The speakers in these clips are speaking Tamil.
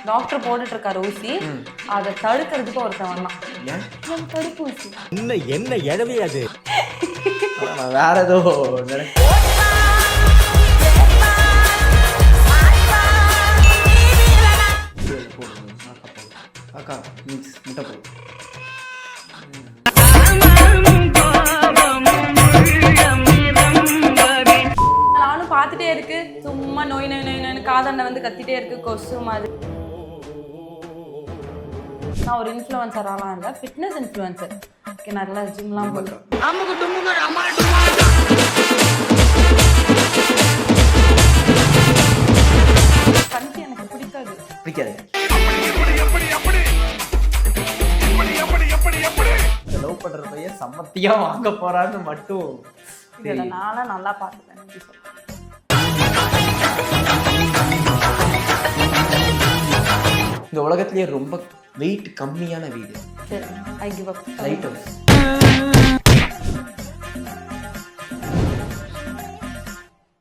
டாக்டர் போட்டுட்டு இருக்காரு ஊசி, அதை தடுக்கிறதுக்கு ஒருத்தன் வந்தான். தடுப்பூசி என்ன எழவே அது வேற ஏதோ அக்கா முட்டை போ. நானும் பார்த்துட்டே இருக்கு, சும்மா நோய் நோய் நோய் காதண்ட வந்து கத்திட்டே இருக்கு கொசு மாதிரி. நான் ஒரு இன்ஃப்ளூயன்சராலாம் இல்லை, ஃபிட்னஸ் இன்ஃப்ளூயன்சர். ஓகே, நல்லா ஜிம்லாம் பண்ணுறோம். கஞ்சி எனக்கு பிடிக்காது. பிடிக்காது. லவ் பண்ற பையன் சம்மத்தியா வாங்க போறான்னு மட்டும் இதில் நானும் நல்லா பார்த்துப்பேன். இந்த உலகத்திலேயே ரொம்ப வெயிட் கம்மியான வீடு. சரி, I give up. Light house.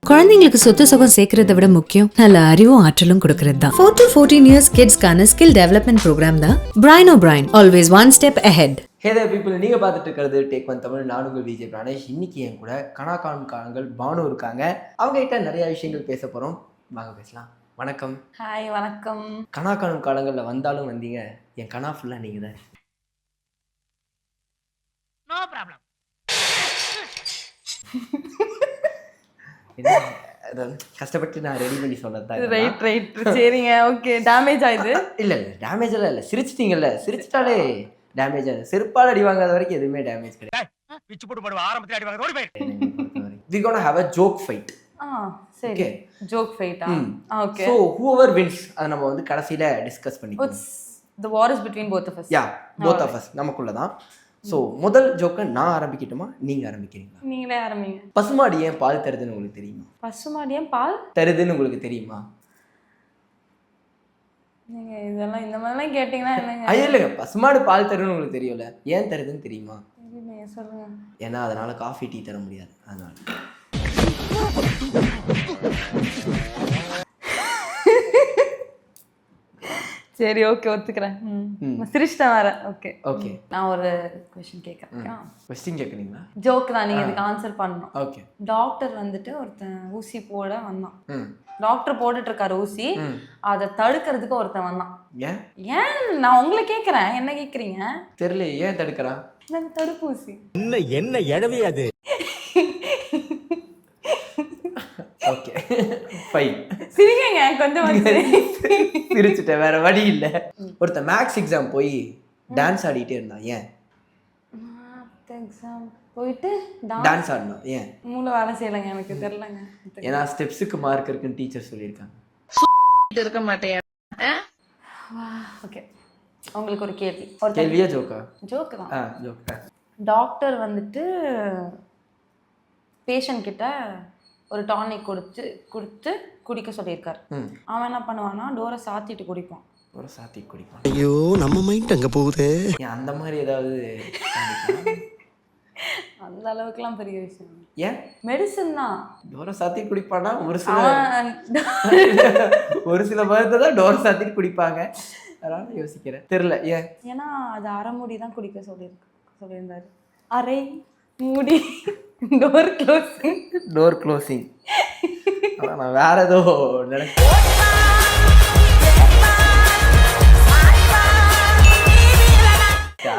குழந்தைங்களுக்கு சொத்து சுகம் சேர்க்கறத விட முக்கியம் நல்ல அறிவும் ஆற்றலும் கொடுக்கறது தான். 4 to 14 years கிட்ஸ்க்கான ஸ்கில் டெவலப்மெண்ட் ப்ரோக்ராம் தான் Brain O'Brain, always one step ahead. Hey there people, நீங்கள் பார்த்துட்டு இருக்கிறது டேக் ஒன் தமிழ். நான் உங்கள் விஜய் பிராணேஷ். இன்னைக்கு என் கூட காணும் காலங்கள் பானு இருக்காங்க. அவங்க கிட்ட நிறைய விஷயங்கள் பேச போகிறோம். வாங்க பேசலாம். வணக்கம். ஹாய், வணக்கம். காணும் காலங்களில் வந்தாலும் வந்தீங்க, என் கனா ஃபுல்லாக நீங்கள் தான். No problem. கஷ்டப்பட்டு நான் ரெடி பண்ணி சொன்னது. ரைட் ரைட், சரிங்க, ஓகே. டேமேஜ் ஆயிடுது? இல்லை இல்லை, டேமேஜ் எல்லாம் இல்லை. சிரிச்சிட்டீங்கல்ல, சிரிச்சிட்டாலே டேமேஜ் ஆகுது. செருப்பால் அடி வாங்காத வரைக்கும் எதுவுமே டேமேஜ் கிடையாது. பிச்சு போட்டு போடுவா, ஆரம்பத்துல அடி வாங்க ஓடி போய். We gonna have a joke fight. சரி, ஜோக் ஃபைட்டா? ஓகே. So whoever wins அத நம்ம வந்து கடைசில டிஸ்கஸ் பண்ணிக்கலாம். The war is between both of us. Yeah, both of us. நமக்குள்ள தான். ஸோ முதல் ஜோக்கை நான் ஆரம்பிக்கட்டுமா, நீங்கள் ஆரம்பிக்கிறீங்களா? நீங்களே ஆரம்பிங்க. பசுமாடு ஏன் பால் தருதுன்னு உங்களுக்கு தெரியுமா? பசுமாடு ஏன் பால் தருதுன்னு உங்களுக்கு தெரியுமா? நீங்கள் இதெல்லாம் இந்த மாதிரிலாம் கேட்டிங்கன்னா என்னங்க? ஐயோ இல்லைங்க, பசுமாடு பால் தருதுன்னு உங்களுக்கு தெரியும்ல, ஏன் தருதுன்னு தெரியுமா? சொல்லுங்க. ஏன்னா அதனால காஃபி டீ தர முடியாது, அதனால. சரி, ஓகே, ஒத்துக்கிறேன். சிரிச்சிட்டேன் வேற. ஓகே ஓகே, நான் ஒரு கொஸ்டின் கேட்குறேன். கொஸ்டின் கேட்குறீங்களா? ஜோக் தான், நீங்கள் இதுக்கு ஆன்சர் பண்ணணும். ஓகே. டாக்டர் வந்துட்டு ஒருத்தன் ஊசி போட வந்தான். டாக்டர் போட்டுட்டு இருக்காரு ஊசி, அதை தடுக்கிறதுக்கு ஒருத்தன் வந்தான். ஏன்? ஏன் நான் உங்களை கேட்குறேன், என்ன கேட்குறீங்க? தெரியல, ஏன் தடுக்கிறான்? தடுப்பூசி. என்ன எழவே அது. Okay fine. சிரிங்க கொஞ்சம். சிரிச்சுட்டேன், வேற வழி இல்லை. ஒருத்தன் மேக்ஸ் எக்ஸாம் போய் டான்ஸ் ஆடிட்டே இருந்தான். ஏன்? எக்ஸாம் போயிட்டு டான்ஸ் ஆடினான். ஏன்? மூளை வேலை செய்யலைங்க, எனக்கு தெரியலங்க. ஏன்னா ஸ்டெப்ஸுக்கு மார்க் இருக்குன்னு டீச்சர் சொல்லியிருக்காங்க. இருக்க மாட்டேன். ஓகே, உங்களுக்கு ஒரு கேள்வி. கேள்வியா ஜோக்கா? ஜோக்கு தான். ஜோக்கா. டாக்டர் வந்துட்டு பேஷண்ட் கிட்ட ஒரு டானிக் கொடுத்து குடிக்க சொல்லியிருக்காரு. அவன் என்ன பண்ணுவான்னா டோரை சாத்திட்டு குடிப்பான். டோரை சாத்தி குடிப்பான். ஐயோ, நம்ம மைண்ட் அங்க போகுது. அந்த மாதிரி ஏதாவது அந்த அளவுக்குலாம் பெரிய விஷயம். ஏன்? மெடிசன் தான். டோரை சாத்தி குடிப்பானா? ஒரு சில மருந்து தான் டோரை சாத்தி குடிப்பாங்க. அதனால யோசிக்கிறேன், தெரியல ஏன். ஏன்னா அது அரை மூடி தான் குடிக்க சொல்லியிருந்தாரு. அரை மூடி, டோர் க்ளோசிங். Door closing. அதான் நான் வேற ஏதோ நினைச்சேன்.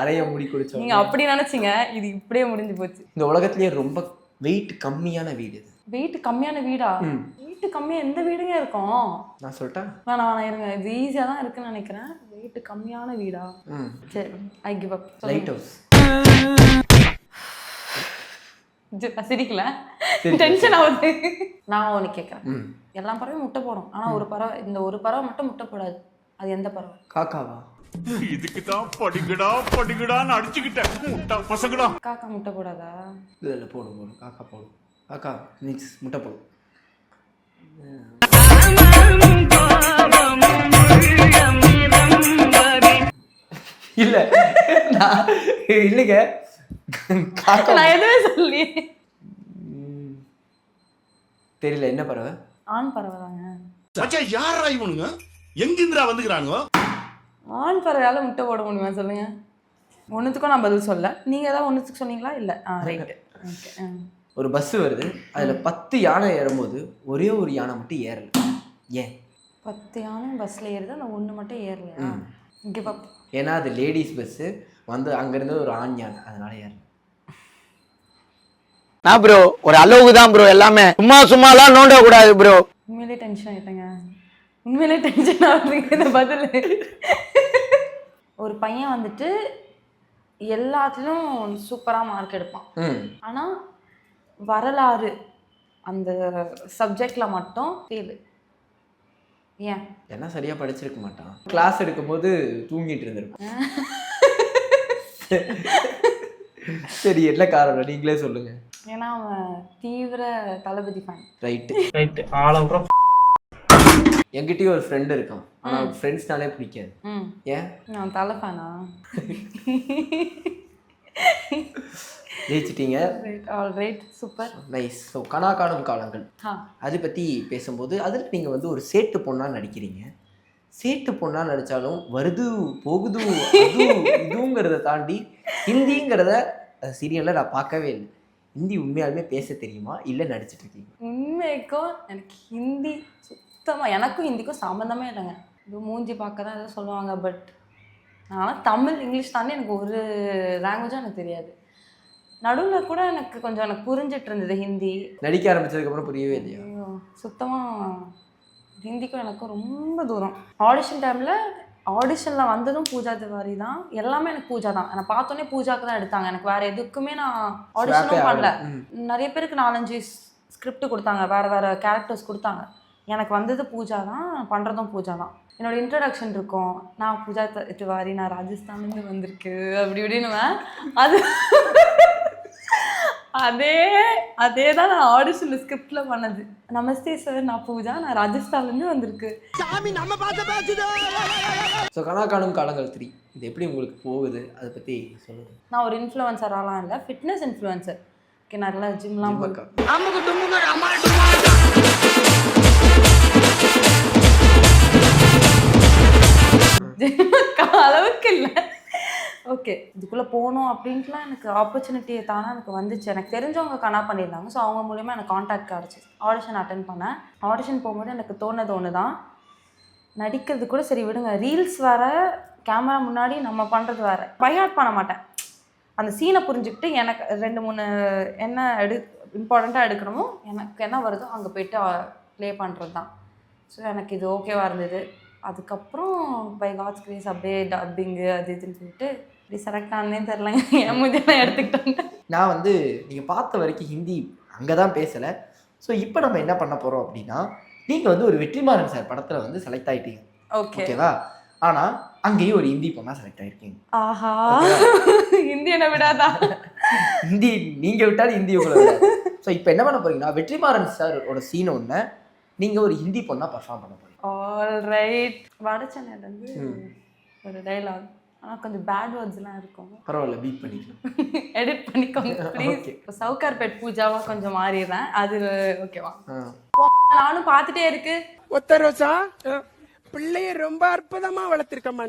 அறைய மூடி குடிச்சோம். நீங்க அப்படி நினைச்சீங்க, இது இப்படியே முடிஞ்சு போச்சு. இந்த உலகத்திலேயே ரொம்ப வெயிட் கம்மியான வீடு. வெயிட் கம்மியான வீடா? வெயிட் கம்மியா எந்த வீடுங்க இருக்கும்? நான் சொல்லிட்டேன். வேணாம் இருங்க, இது ஈஸியா தான் இருக்குன்னு நினைக்கிறேன். வெயிட் கம்மியான வீடா? சரி, I give up. Lighthouse. சிரிக்கல, டென்ஷன் ஆகுது. நான் ஒன்று கேட்குறேன். எல்லா பறவையும் முட்டை போடும், ஆனால் ஒரு பறவை, இந்த ஒரு பறவை மட்டும் முட்டை போடாது. அது எந்த பறவை? காக்காவா? இதுக்கு தான் படிக்கடான்னு அடிச்சுக்கிட்டேன் முட்டை பசங்கடா. காக்கா முட்டை போடாதா? இல்லை போடும். காக்கா போடும். காக்கா மீன்ஸ் முட்டை போடும். இல்லை இல்லைங்க, நான் எதுவுமே சொல்லி தெரியல. என்ன பறவை? ஆண் பறவை தாங்க. யாரா இவனுங்க? எங்கிந்திரா வந்துக்கிறாங்க? ஆண் பறவையால முட்டை போட முடியுமா சொல்லுங்க? ஒன்றுத்துக்கும் நான் பதில் சொல்ல. நீங்கள் ஏதாவது ஒன்றுத்துக்கு சொன்னீங்களா? இல்லை. ரைட்டு. ஓகே. ஒரு பஸ் வருது, அதில் 10 யானை ஏறும்போது ஒரே ஒரு யானை மட்டும் ஏறல, ஏன்? 10 யானை பஸ்ஸில் ஏறுது, அந்த ஒன்று மட்டும் ஏறலையா? இங்கே பார்ப்போம். ஏன்னா அது லேடிஸ் பஸ்ஸு, வந்து அங்கேருந்து ஒரு ஆண் யானை, அதனால ஏறல. நான் ப்ரோ ஒரு அளவுக்கு தான் ப்ரோ, எல்லாமே சும்மாலாம் நோண்ட கூடாது ப்ரோ. உண்மையிலே டென்ஷன் ஆகிட்டேங்க. உண்மையிலே டென்ஷன் ஆகுறீங்க இந்த பதில். ஒரு பையன் வந்துட்டு எல்லாத்துலேயும் சூப்பராக மார்க் எடுப்பான், ஆனால் வரலாறு அந்த சப்ஜெக்டில் மட்டும் ஃபெயிலு. ஏன்? ஏன்னா சரியாக படிச்சிருக்க மாட்டான், கிளாஸ் எடுக்கும்போது தூங்கிட்டு இருந்திருப்பான். சரி, என்ன காரணம் நீங்களே சொல்லுங்க. ஏன்னா அவன் தீவிர தளபதி ஃபேன். ரைட்டு. என்கிட்டயும் ஒரு ஃப்ரெண்டு இருக்கான், ஆனால் ஃப்ரெண்ட்ஸ்னாலே பிடிக்காது. ஏன்? நான் தலை ஃபேனா? ஜெயிச்சிட்டீங்க. Alright, super, nice. So Kana Kaanum காலங்கள் அதை பற்றி பேசும்போது அதில் நீங்கள் வந்து ஒரு சேட்டு பொண்ணாக நடிக்கிறீங்க. சேட்டு பொண்ணாக நடித்தாலும் வருது போகுது இதுங்கிறத தாண்டி ஹிந்திங்கிறத சீரியலில் நான் பார்க்கவே இல்லை. ஹிந்தி உண்மையாலுமே பேச தெரியுமா, இல்லை நடிச்சிட்டு இருக்கீங்க? உண்மைக்கும் எனக்கு ஹிந்தி சுத்தமாக, எனக்கும் ஹிந்திக்கும் சம்மந்தமே இல்லைங்க. இது மூஞ்சி பார்க்க தான் எதாவது சொல்லுவாங்க. பட் ஆனால் தமிழ் இங்கிலீஷ் தாண்டி எனக்கு ஒரு லாங்குவேஜும் எனக்கு தெரியாது. நடுவில் கூட எனக்கு புரிஞ்சிட்டு இருந்தது ஹிந்தி. நடிக்க ஆரம்பிச்சதுக்கப்புறம் புரியவே இல்லையா? ஐயோ, சுத்தமாக ஹிந்திக்கும் எனக்கும் ரொம்ப தூரம். ஆடிஷன் டைமில் ஆடிஷனில் வந்ததும் பூஜா திவாரி தான், எல்லாமே எனக்கு பூஜா தான். என்னை பார்த்தோன்னே பூஜாவுக்கு தான் எடுத்தாங்க. எனக்கு வேறு எதுக்குமே நான் ஆடிஷனும் பண்ணல. நிறைய பேருக்கு 4-5 ஸ்கிரிப்ட் கொடுத்தாங்க, வேறு கேரக்டர்ஸ் கொடுத்தாங்க. எனக்கு வந்தது பூஜா தான், பண்ணுறதும் பூஜா தான். என்னோடய இன்ட்ரடக்ஷன் இருக்கும், நான் பூஜா திவாரி, நான் ராஜஸ்தான்லேருந்து வந்திருக்கு அப்படி இப்படின்னுவேன். அது அதே தான் நான் ஆடிஷனில் ஸ்கிரிப்டில் பண்ணது. நமஸ்தே சார், நான் பூஜா, நான் ராஜஸ்தான்லேருந்து வந்திருக்கு. ஸோ கனா காணும் காலங்கள் 3 இது எப்படி உங்களுக்கு போகுது, அதை பற்றி சொல்லுங்கள். நான் ஒரு இன்ஃப்ளூயன்சராலாம் இல்லை, ஃபிட்னஸ் இன்ஃப்ளூயன்சர். ஓகே, நல்லா ஜிம்லாம் அளவுக்கு இல்லை. ஓகே, இதுக்குள்ளே போகணும் அப்படின்ட்டுலாம் எனக்கு ஆப்பர்ச்சுனிட்டியை தானே எனக்கு வந்துச்சு. எனக்கு தெரிஞ்சவங்க கனா பண்ணியிருந்தாங்க. ஸோ அவங்க மூலிமா எனக்கு காண்டாக்ட் கிடச்சி ஆடிஷன் அட்டன் பண்ணேன். ஆடிஷன் போகும்போது எனக்கு தோணுது ஒன்று தான், நடிக்கிறது கூட சரி விடுங்க, ரீல்ஸ் வேறு, கேமரா முன்னாடி நம்ம பண்ணுறது வேறு. பைஹார்ட் பண்ண மாட்டேன். அந்த சீனை புரிஞ்சுக்கிட்டு எனக்கு 2-3 என்ன இம்பார்ட்டண்ட்டாக எடுக்கணுமோ, எனக்கு என்ன வருதோ அங்கே போய்ட்டு ப்ளே பண்ணுறது தான். ஸோ எனக்கு இது ஓகேவாக இருந்தது. அதுக்கப்புறம் பை காட்ஸ் கிரேஸ் அப்படியே டப்பிங்கு அது இதுன்னு சொல்லிட்டு இப்படி செலக்ட் ஆனே தெரிலங்க. என் மூஞ்சியெல்லாம் எடுத்துக்கிட்டாங்க. நான் வந்து நீங்கள் பார்த்த வரைக்கும் ஹிந்தி அங்கே தான் பேசலை. ஸோ இப்போ நம்ம என்ன பண்ண போகிறோம் அப்படின்னா, நீங்கள் வந்து ஒரு வெற்றிமாறன் சார் படத்தில் வந்து செலக்ட் ஆகிட்டீங்க, ஓகேவா? ஆனால் அங்கேயும் ஒரு ஹிந்தி பொண்ணாக செலக்ட் ஆகிருக்கீங்க. ஆஹா, ஹிந்தி என்ன விடாதா? ஹிந்தி நீங்கள் விட்டாலும் ஹிந்தி உங்களை விடாது. ஸோ இப்போ என்ன பண்ண போகிறீங்கன்னா, வெற்றிமாறன் சாரோட சீன் ஒன்று நீங்கள் ஒரு ஹிந்தி பொண்ணாக பர்ஃபார்ம் பண்ண போகிறீங்க. ஆல்ரைட். வடச்சென்னையிலேருந்து ஒரு டைலாக், ஆனால் கொஞ்சம் பேட் வேர்ட்ஸ்லாம் இருக்கும். பரவாயில்ல, பீட் பண்ணிக்கலாம், எடிட் பண்ணிக்கோங்க ப்ளீஸ். இப்போ சவுகார்பேட் பூஜாவாக கொஞ்சம் மாறிடுறேன், அது ஓகேவா? நானும் பார்த்துட்டே இருக்கு ஒத்த ரோசா பிள்ளைய ரொம்ப அற்புதமா வளர்த்திருக்கம்மா.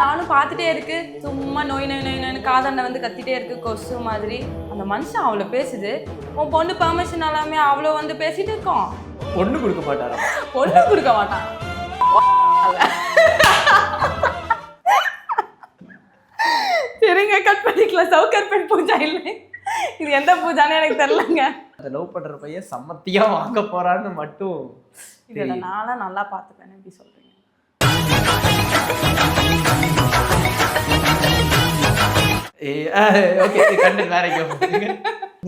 நானும் பார்த்துட்டே இருக்கு, சும்மா நோய் நோய் நோய் காதண்ட வந்து கத்திட்டே இருக்கு கொசு மாதிரி. அந்த மனுஷன் அவ்வளோ பேசுது, உன் பொண்ணு பெர்மிஷன் எல்லாமே அவ்வளோ வந்து பேசிட்டு இருக்கோம். பொண்ணு கொடுக்க மாட்டாரா? பொண்ணு கொடுக்க மாட்டான். சரிங்க, கட் பண்ணிக்கலாம். சவுகார்பேட் பூஜா இல்லை, இது எந்த பூஜான்னு எனக்கு தெரியலங்க. அதை லவ் பண்ணுற பையன் சம்மத்தியாக வாங்க போறான்னு மட்டும் இதோட நாளாக நல்லா பார்த்துப்பேன். எப்படி சொல்கிறீங்க?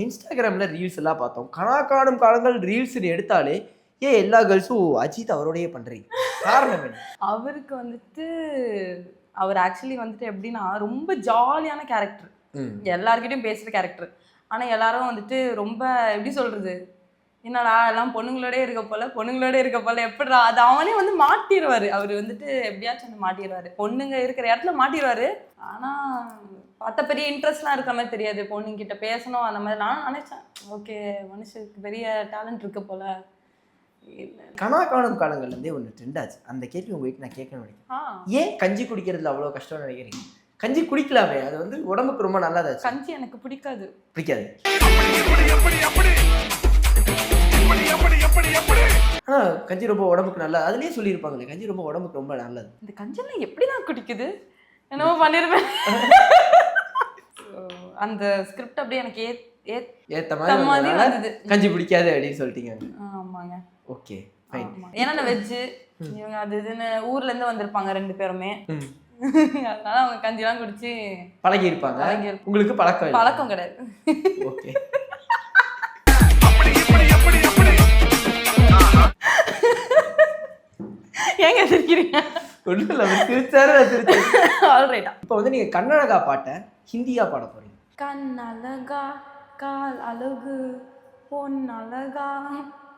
இன்ஸ்டாகிராமில் ரீல்ஸ் எல்லாம் பார்த்தோம், கனா காணும் காலங்கள் ரீல்ஸ்னு எடுத்தாலே எல்லா கேர்ள்ஸும் அஜித் அவரோடையே பண்ணுறீங்க, காரணம் என்ன? அவருக்கு வந்துட்டு அவர் ஆக்சுவலி வந்துட்டு எப்படின்னா ரொம்ப ஜாலியான கேரக்டர், எல்லார்கிட்டையும் பேசுகிற கேரக்டர். ஆனால் எல்லாரும் வந்துட்டு ரொம்ப எப்படி சொல்கிறது, என்னடா எல்லாம் பொண்ணுங்களோட இருக்க போல எப்படிடா, அது அவனே வந்து மாட்டிடுவார். அவர் வந்துட்டு எப்படியாச்சும் வந்து மாட்டிடுவார், பொண்ணுங்க இருக்கிற இடத்துல மாட்டிடுவார். ஆனால் மற்ற பெரிய இன்ட்ரெஸ்ட்லாம் இருக்கிற மாதிரி தெரியாது, பொண்ணுங்கிட்ட பேசணும் அந்த மாதிரி. நான் நினச்சேன், ஓகே மனுஷனுக்கு பெரிய டேலண்ட் இருக்கு போல், கனா காணும் காலங்கள்லேருந்தே ஒன்று ட்ரெண்ட் ஆச்சு. அந்த கேள்வி உங்கள் வீட்டு நான் கேட்கணும்னு நினைக்கிறேன். ஏன் கஞ்சி குடிக்கிறதுல அவ்வளோ கஷ்டம்னு நினைக்கிறீங்க? கஞ்சி குடிக்கலாமே, அது வந்து உடம்புக்கு ரொம்ப நல்லதாச்சு. கஞ்சி எனக்கு பிடிக்காது. பிடிக்காது. ஆனால் கஞ்சி ரொம்ப உடம்புக்கு நல்லது. அதுலேயே சொல்லியிருப்பாங்களே கஞ்சி ரொம்ப உடம்புக்கு ரொம்ப நல்லது. இந்த கஞ்செல்லாம் எப்படி தான் குடிக்குது? என்னவோ பண்ணிருப்பேன். அந்த ஸ்கிரிப்ட் அப்படியே எனக்கு ஏற்ற மாதிரி வந்தது. கஞ்சி பிடிக்காது அப்படின்னு சொல்லிட்டீங்க. ஆமாங்க. Okay fine. ஏன்னா நான் வெஜ்ஜு, இவங்க அது இதுன்னு ஊர்ல இருந்து வந்திருப்பாங்க 2 பேருமே. அதனால அவங்க கஞ்சிலாம் குடிச்சு பழகி இருப்பாங்க. உங்களுக்கு பழக்கம் கிடையாது. ஓகே. ஏங்க சிரிக்கிறீங்க? ஒன்றும் இல்லை, சிரிச்சாரு. ஆல்ரைட்டா. இப்போ வந்து நீங்கள் கன்னடகா பாட்டை ஹிந்தியா பாட போறீங்க. கண்ணழகா கால் அழகு பொன் அழகா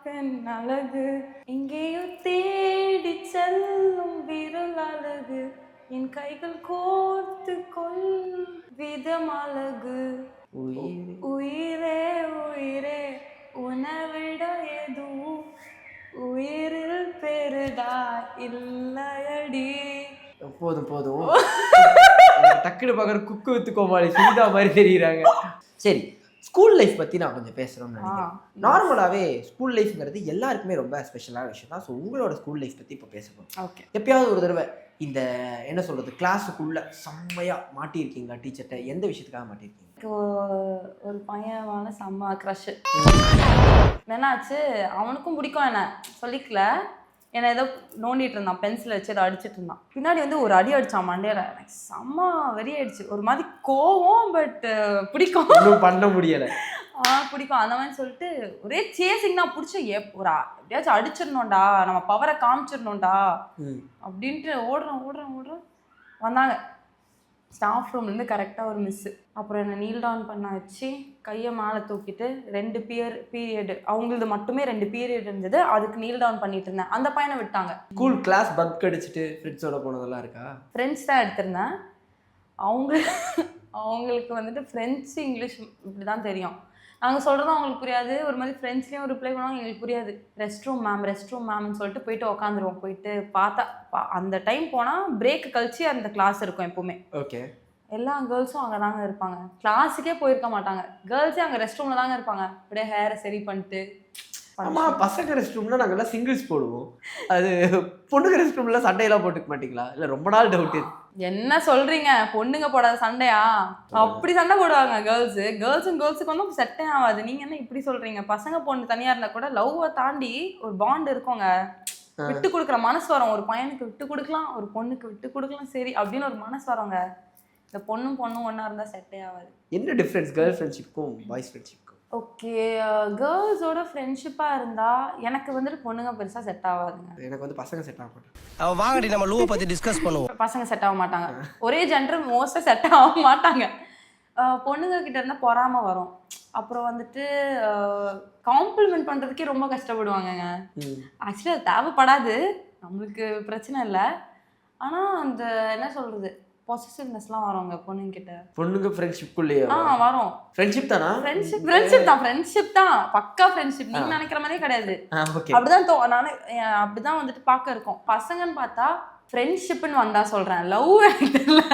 பெண் அழகு எங்கேயோ தேடி செல்லும் விரல் அழகு என் கைகள் கோர்த்து கொள் விதம் அழகு உயிரே உயிரே உணவிட எதுவும் உயிரில் பெருதா இல்லையடி. போதும் டக்குனு பார்க்குற குக்கு வித்து கோமாளி சுனிதா மாதிரி தெரியுறாங்க. சரி, ஸ்கூல் லைஃப் பற்றி நான் கொஞ்சம் பேசுகிறோம்னு நினைக்கிறேன். நார்மலாகவே ஸ்கூல் லைஃப்ங்கிறது எல்லாருக்குமே ரொம்ப ஸ்பெஷலான விஷயம் தான். ஸோ உங்களோட ஸ்கூல் லைஃப் பற்றி இப்போ பேசணும். ஓகே. எப்பயாவது ஒரு தடவை இந்த என்ன சொல்கிறது கிளாஸுக்குள்ளே செம்மையாக மாட்டியிருக்கீங்களா டீச்சர்கிட்ட? எந்த விஷயத்துக்காக மாட்டியிருக்கீங்க? ஒரு பையன் செம்ம க்ரஷ். என்னாச்சு, அவனுக்கும் பிடிக்கும் என்ன சொல்லிக்கல. என்னை ஏதோ நோண்டிட்டு இருந்தான், பென்சில் வச்சு ஏதோ அடிச்சுட்டு இருந்தான். பின்னாடி வந்து ஒரு அடி அடித்தான் மண்டையில. எனக்கு செம்ம வெறி ஆயிடுச்சு. ஒரு மாதிரி கோவம், பட் பிடிக்கும். ஒன்றும் பண்ண முடியலை. பிடிக்கும் அந்த மாதிரி சொல்லிட்டு ஒரே சேசிங் தான். பிடிச்சி ஒரு எப்படியாச்சும் அடிச்சிடணும்டா, நம்ம பவரை காமிச்சிடணும்டா அப்படின்ட்டு ஓடுறோம். வந்தாங்க ஸ்டாஃப் ரூம்லேருந்து கரெக்டாக ஒரு மிஸ்ஸு. அப்புறம் என்னை நீல் டவுன் பண்ண வச்சு கையை மேலே தூக்கிட்டு 2 பீரியடு அவங்களது மட்டுமே 2 பீரியட் இருந்தது. அதுக்கு நீல் டவுன் பண்ணிட்டு இருந்தேன். அந்த பையனை விட்டாங்க. ஸ்கூல் கிளாஸ் பங்க் அடிச்சுட்டு ஃப்ரெண்ட்ஸோட போனதெல்லாம் இருக்கா? ஃப்ரெண்ட்ஸ் தான் எடுத்திருந்தேன். அவங்களுக்கு வந்துட்டு ஃப்ரெஞ்சு இங்கிலீஷ் இப்படி தான் தெரியும். நாங்கள் சொல்கிறதும் அவங்களுக்கு புரியாது. ஒரு மாதிரி ஃப்ரெண்ட்ஸ்லேயும் ரிப்ளை பண்ணுவாங்க, எங்களுக்கு புரியாது. ரெஸ்ட் ரூம் மேம்னு சொல்லிட்டு போயிட்டு உட்காந்துருவோம். போயிட்டு பார்த்தா அந்த டைம் போனால் பிரேக் கழிச்சு அந்த கிளாஸ் இருக்கும் எப்போவுமே. ஓகே. எல்லா கேர்ள்ஸும் அங்கே தாங்க இருப்பாங்க. கிளாஸுக்கே போயிருக்க மாட்டாங்க. கேர்ள்ஸே அங்கே ரெஸ்ட் ரூமில் தாங்க இருப்பாங்க. அப்படியே ஹேரை சரி பண்ணிட்டு. ஆமாம், பசங்க ரெஸ்ட் ரூம்னா நாங்கள்லாம் சிங்கிள்ஸ் போடுவோம். அது பொண்ணுங்க ரெஸ்ட் ரூம்ல சண்டையெல்லாம் போட்டுக்க மாட்டீங்களா? இல்லை ரொம்ப நாள் டவுட். என்ன சொல்றீங்க? பொண்ணுங்க போடாத சண்டையா? அப்படி சண்டை போடுவாங்க கேர்ள்ஸுக்கு வந்து செட்டே ஆகாது. நீங்க என்ன இப்படி சொல்றீங்க? பசங்க பொண்ணு தனியா இருந்தா கூட லவ்வை தாண்டி ஒரு பாண்ட் இருக்குங்க. விட்டு கொடுக்குற மனசு வரும். ஒரு பையனுக்கு விட்டு கொடுக்கலாம், ஒரு பொண்ணுக்கு விட்டு கொடுக்கலாம், சரி அப்படின்னு ஒரு மனசு வருங்க. இந்த பொண்ணும் ஒன்னா இருந்தா செட்டே ஆகாது. என்ன டிஃபரன்ஸ் கேர்ள் ஃப்ரெண்ட்ஷிப்க்கும் பாய்ஸ் ஃப்ரெண்ட்ஷிப்க்கும்? ஓகே, கேர்ள்ஸோட ஃப்ரெண்ட்ஷிப்பாக இருந்தால் எனக்கு வந்துட்டு பொண்ணுங்க பெருசாக செட் ஆகாதுங்க. எனக்கு வந்து பசங்க செட் ஆக மாட்டாங்க. அவன் வாங்கடி நம்ம லூவை பற்றி டிஸ்கஸ் பண்ணுவோம். பசங்க செட் ஆக மாட்டாங்க. ஒரே ஜென்டர் மோஸ்ட்டாக செட் ஆக மாட்டாங்க. பொண்ணுங்க கிட்ட இருந்தால் பொறாம வரும். அப்புறம் வந்துட்டு காம்ப்ளிமெண்ட் பண்ணுறதுக்கே ரொம்ப கஷ்டப்படுவாங்கங்க. ஆக்சுவலி அது தேவைப்படாது, நம்மளுக்கு பிரச்சனை இல்லை. ஆனால் அந்த என்ன சொல்கிறது பொசசிவ்னஸ்லாம் வருங்க பொண்ணுங்கிட்ட. பொண்ணுங்க ஃப்ரெண்ட்ஷிப்குள்ளேயே வரும். ஃப்ரெண்ட்ஷிப் தானா? ஃப்ரெண்ட்ஷிப் தான் பக்கா ஃப்ரெண்ட்ஷிப். நீங்க நினைக்கிற மாதிரியே கிடையாது. அப்படிதான் நானே அப்படிதான் வந்துட்டு பார்க்க இருக்கோம். பசங்கன்னு பார்த்தா ஃப்ரெண்ட்ஷிப்னு வந்தா சொல்றேன், லவ் இல்லை,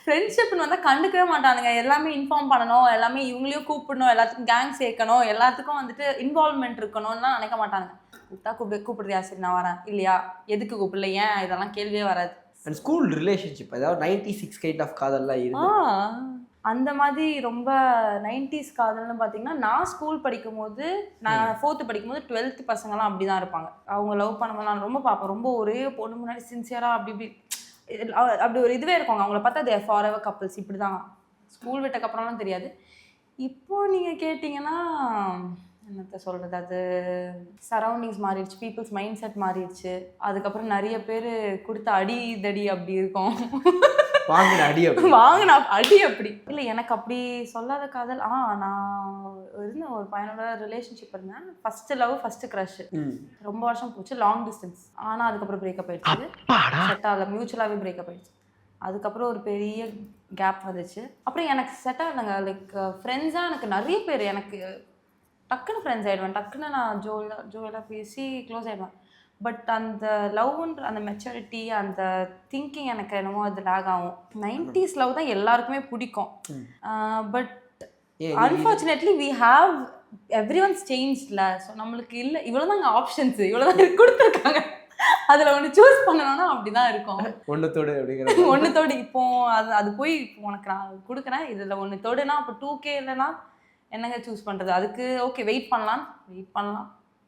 ஃப்ரெண்ட்ஷிப்னு வந்தால் கண்டுக்கவே மாட்டானுங்க. எல்லாமே இன்ஃபார்ம் பண்ணணும், எல்லாமே இவங்களையும் கூப்பிடணும், எல்லாத்துக்கும் கேங் சேர்க்கணும், எல்லாத்துக்கும் வந்துட்டு இன்வால்வ்மெண்ட் இருக்கணும்லாம் நினைக்க மாட்டாங்க. கூப்பிடுறியா, சரி நான் வரேன், இல்லையா எதுக்கு கூப்பிடல, ஏன், இதெல்லாம் கேள்வியே வராது. அண்ட் ஸ்கூல் ரிலேஷன்ஷிப் அதாவது 96 கைண்ட் ஆஃப் காதல்லாம் இருக்கு. அந்த மாதிரி ரொம்ப 90s காதல்னு பார்த்தீங்கன்னா, நான் ஸ்கூல் படிக்கும்போது, நான் 4th படிக்கும்போது 12th பசங்கள்லாம் அப்படி தான் இருப்பாங்க. அவங்க லவ் பண்ணும்போது நான் ரொம்ப பார்ப்பேன். ரொம்ப ஒரே பொண்ணு முன்னாடி சின்சியராக அப்படி ஒரு இதுவே இருக்காங்க. அவங்கள பார்த்தா தே ஃபார் எவர் கப்பிள்ஸ் இப்படி தான். ஸ்கூல் விட்டக்கப்புறம்லாம் தெரியாது. இப்போது நீங்கள் கேட்டிங்கன்னா என்னத்த சொல்கிறது, அது சரௌண்டிங்ஸ் மாறிடுச்சு, பீப்புள்ஸ் மைண்ட் செட் மாறிடுச்சு. அதுக்கப்புறம் நிறைய பேர் கொடுத்த அடி தடி அப்படி இருக்கும். வாங்கின அடி அப்படி இல்லை. எனக்கு அப்படி சொல்லாத காதல். நான் இருந்தேன் ஒரு பையனோட ரிலேஷன்ஷிப் இருந்தேன். First love, first crush. ரொம்ப வருஷம் போச்சு, லாங் டிஸ்டன்ஸ். ஆனால் அதுக்கப்புறம் பிரேக்கப் ஆயிடுச்சு. செட் ஆகல, மியூச்சுவலாகவே பிரேக்கப் ஆயிடுச்சு. அதுக்கப்புறம் ஒரு பெரிய கேப் வந்துச்சு. அப்புறம் எனக்கு செட் ஆகலைங்க. லைக் ஃப்ரெண்ட்ஸாக எனக்கு நிறைய பேர், எனக்கு டக்குன்னு ஃப்ரெண்ட்ஸ் ஆகிடுவேன், டக்குன்னு நான் ஜோயலாக பேசி க்ளோஸ் ஆகிடுவேன். பட் அந்த லவ்ன்ற அந்த மெச்சூரிட்டி அந்த திங்கிங் எனக்கு என்னமோ அது லேக் ஆகும். 90s லவ் தான் எல்லாருக்குமே பிடிக்கும். But unfortunately we have every ones சேஞ்ச்ல. ஸோ நம்மளுக்கு இல்லை இவ்வளோதாங்க ஆப்ஷன்ஸ், இவ்வளோதான் கொடுத்துருக்காங்க. அதில் ஒன்று சூஸ் பண்ணணும்னா அப்படி தான் இருக்கும். ஒன்றுத்தோடு அப்படிங்கிற ஒன்றுத்தோடு இப்போ அது போய் இப்போ உனக்கு நான் கொடுக்குறேன், இதில் ஒன்று தோடுனா அப்போ 2K இல்லைன்னா என்னங்க சூஸ் பண்ணுறது? அதுக்கு ஓகே வெயிட் பண்ணலாம்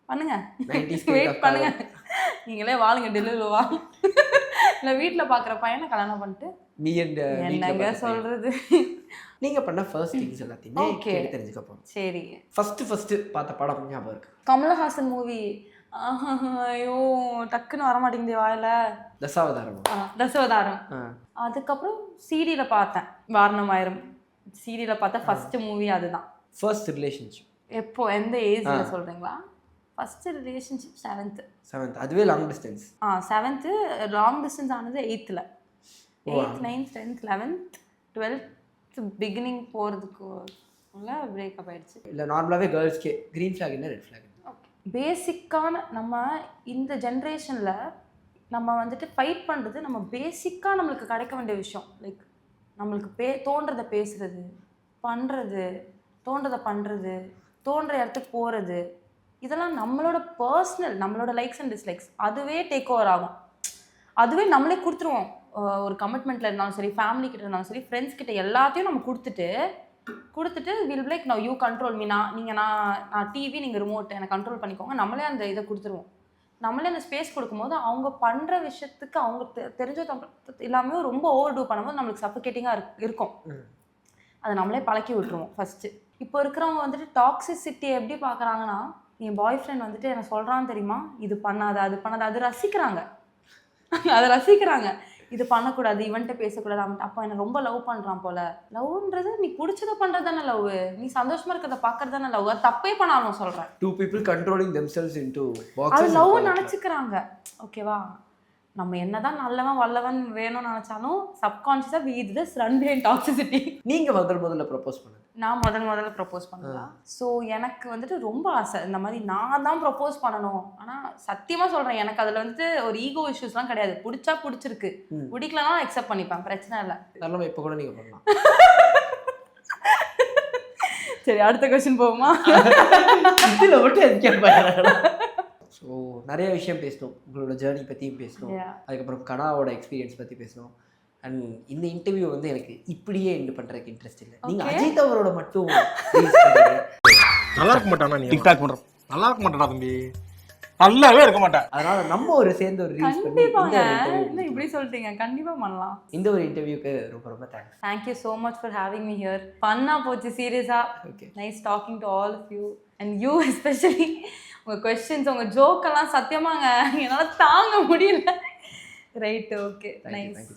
பண்ணுங்க, வெயிட் பண்ணுங்க, நீங்களே வாழுங்க, டெல்லியில் வாங்க. இல்லை வீட்டில் பார்க்குற பையனை கல்யாணம் பண்ணிட்டு நீ என்னங்க சொல்கிறது. நீங்கள் பண்ண ஃபர்ஸ்ட் திங்ஸ் எல்லாத்தையுமே ஓகே தெரிஞ்சுக்க போகிறோம். சரி, ஃபர்ஸ்ட் பார்த்த படம் ஞாபகம் இருக்கு? கமலஹாசன் மூவி. ஐயோ டக்குன்னு வரமாட்டேங்குது வாயில. தசாவதாரம். அதுக்கப்புறம் சீரியலில் பார்த்தேன், வாரணமாயிரம் சீரியலில் பார்த்தேன். ஃபர்ஸ்ட் மூவி அதுதான். ஃபர்ஸ்ட் ரிலேஷன்ஷிப் எப்போ எந்த ஏஜில் சொல்கிறீங்களா? First relationship 7th. அதுவே long distance. 7th long distance ஆனது 8th 8th 9th 10th 11th 12th beginning போகிறதுக்கு உள்ள பிரேக்கப் ஆயிடுச்சு. இல்லை நார்மலாகவே கேர்ள்ஸ்க்கே க்ரீன் ஃப்ளாக் என்ன ரெட் ஃப்ளாக்? ஓகே, பேசிக்கான நம்ம இந்த ஜென்ரேஷனில் நம்ம வந்துட்டு ஃபைட் பண்ணுறது நம்ம பேசிக்காக நம்மளுக்கு கிடைக்க வேண்டிய விஷயம். லைக் நம்மளுக்கு தோன்றதை பேசுகிறது, பண்ணுறது, தோன்றதை பண்ணுறது, தோன்ற இடத்துக்கு போகிறது, இதெல்லாம் நம்மளோட பர்சனல், நம்மளோட லைக்ஸ் அண்ட் டிஸ்லைக்ஸ். அதுவே டேக் ஓவர் ஆகும், அதுவே நம்மளே கொடுத்துருவோம். ஒரு கமிட்மெண்ட்டில் இருந்தாலும் சரி, ஃபேமிலி கிட்ட இருந்தாலும் சரி, ஃப்ரெண்ட்ஸ் கிட்ட எல்லாத்தையும் நம்ம கொடுத்துட்டு will like now you control me. நான் டிவி, நீங்கள் ரிமோட், என்னை கண்ட்ரோல் பண்ணிக்கோங்க. நம்மளே அந்த இதை கொடுத்துருவோம். நம்மளே அந்த ஸ்பேஸ் கொடுக்கும்போது அவங்க பண்ணுற விஷயத்துக்கு அவங்க தெரிஞ்ச எல்லாமே ரொம்ப ஓவர் டூ பண்ணும்போது நம்மளுக்கு சஃபோகேட்டிங்காக இருக்கும். அதை நம்மளே பழக்கி விட்டுருவோம் ஃபஸ்ட்டு. இப்போ இருக்கிறவங்க வந்துட்டு டாக்ஸிசிட்டி எப்படி பார்க்குறாங்கன்னா, என் பாய் ஃப்ரெண்ட் வந்துட்டு என்ன சொல்கிறான்னு தெரியுமா, இது பண்ணாத அது பண்ணாத, அது ரசிக்கிறாங்க. இது பண்ணக்கூடாது, இவன்ட்ட பேசக்கூடாது, அவன் அப்போ என்ன ரொம்ப லவ் பண்ணுறான் போல. லவ்ன்றது நீ பிடிச்சதை பண்ணுறது தானே லவ், நீ சந்தோஷமாக இருக்கிறத பார்க்கறது தானே லவ். அது தப்பே பண்ணாலும் சொல்கிறேன். 2 people controlling themselves into boxes. அது லவ் நினச்சிக்கிறாங்க. ஓகேவா, நம்ம என்னதான் நல்லவன் வல்லவன் வேணும்னு நினச்சாலும் சப்கான்ஷியஸாக we just run behind toxicity. நீங்கள் முதல்ல ப்ரப்போஸ் பண்ணது? நான் முதல்ல ப்ரப்போஸ் பண்ணலாம். ஸோ எனக்கு வந்துட்டு ரொம்ப ஆசை இந்த மாதிரி நான் தான் ப்ரப்போஸ் பண்ணணும். ஆனால் சத்தியமாக சொல்கிறேன், எனக்கு அதில் வந்துட்டு ஒரு ஈகோ இஷ்யூஸ்லாம் கிடையாது. பிடிச்சா பிடிச்சிருக்கு, பிடிக்கலனா அக்செப்ட் பண்ணிப்பேன், பிரச்சனை இல்லை. நல்லமா இப்போ கூட நீங்கள் பண்ணலாம். சரி, அடுத்த கொஸ்டின் போகுமா? இதில் மட்டும் எதுக்கே. ஸோ நிறைய விஷயம் பேசணும், உங்களோட ஜேர்னி பற்றியும் பேசணும், அதுக்கப்புறம் கனாவோட எக்ஸ்பீரியன்ஸ் பற்றி பேசணும். அண்ட் இந்த இன்டர்வியூ வந்து எனக்கு இப்படியே எண்டு பண்ணுறதுக்கு இன்ட்ரெஸ்ட் இல்லை. நீங்கள் அஜித் அவரோட மட்டும் நல்லா இருக்க மாட்டானா? நீ டிக்டாக் பண்ற நல்லா இருக்க மாட்டாடா தம்பி, நல்லாவே இருக்க மாட்டேன். அதனால நம்ம சேர்ந்து ஒரு ரீல்ஸ் பண்ணி என்ன இப்படி சொல்லிட்டீங்க? கண்டிப்பாக பண்ணலாம். இந்த ஒரு இன்டர்வியூக்கு ரொம்ப thanks. Thank you so much for having me here. ஃபன்னாக போச்சு, சீரியஸாக. Okay, nice talking to all of you and you especially. உங்கள் கொஸ்டின்ஸ், உங்கள் ஜோக்கெல்லாம் சத்தியமாங்க என்னால் தாங்க முடியல. Right, okay, nice.